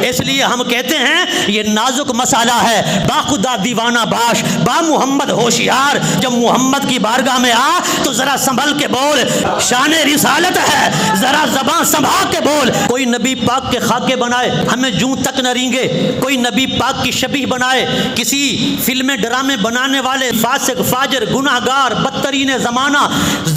اس لیے ہم کہتے ہیں یہ نازک مسئلہ ہے، با خدا دیوانہ باش با محمد ہوشیار، جب محمد کی بارگاہ میں آ تو ذرا سنبھل کے بول، شان رسالت ہے، ذرا زبان سنبھال کے بول۔ کوئی نبی پاک کے خاکے بنائے ہمیں جوں تک نہ رینگے، کوئی نبی پاک کی شبیہ بنائے، کسی فلمیں ڈرامے بنانے والے فاسق فاجر گناہگار بدترین زمانہ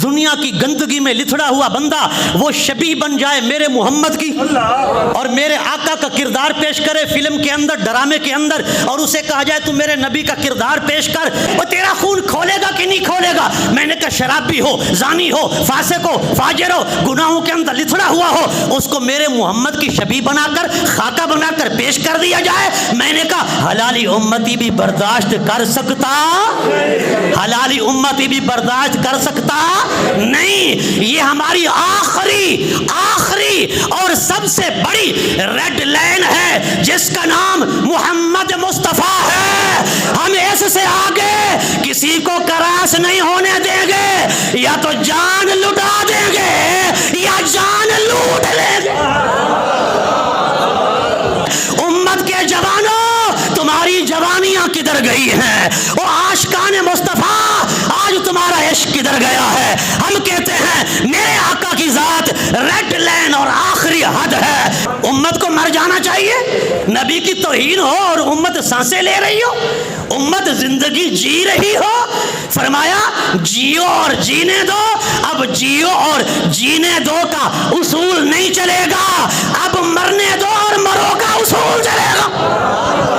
دنیا کی گندگی میں لتھڑا ہوا بندہ وہ شبیہ بن جائے میرے محمد کی اور میرے آقا کا کردار پیش کرے فلم کے اندر ڈرامے کے اندر، اور اسے کہا جائے تو میرے نبی کا کردار پیش کر، وہ تیرا خون کھولے گا کہ نہیں کھولے گا؟ میں نے کہا شرابی ہو، زانی ہو، فاسق ہو، فاجر ہو، گناہوں کے اندر لتھڑا ہوا ہو، اس کو میرے محمد کی شبیہ بنا کر خاکہ بنا کر پیش کر دیا جائے۔ میں نے کہا حلالی امتی بھی برداشت کر سکتا، حلالی امتی بھی برداشت کر سکتا نہیں۔ یہ ہماری آخری اور سب سے بڑی ریڈ لائن ہے جس کا نام محمد مصطفیٰ ہے۔ ہم اس سے آگے کسی کو کراس نہیں ہونے دیں گے، یا تو جان لٹا دیں گے یا جان لوٹ لیں گے۔ امت کے جوانوں تمہاری جوانیاں کدھر گئی ہیں؟ وہ عاشقان مصطفیٰ آج تمہارا عشق کدھر گیا ہے؟ ہم کہتے ہیں میرے آقا کی ذات ریڈ لائن اور آخری حد ہے۔ امت کو مر جانا چاہیے، نبی کی توہین ہو اور امت سانسیں لے رہی ہو، امت زندگی جی رہی ہو، فرمایا جیو اور جینے دو۔ اب جیو اور جینے دو کا اصول نہیں چلے گا، اب مرنے دو اور مرو کا اصول چلے گا۔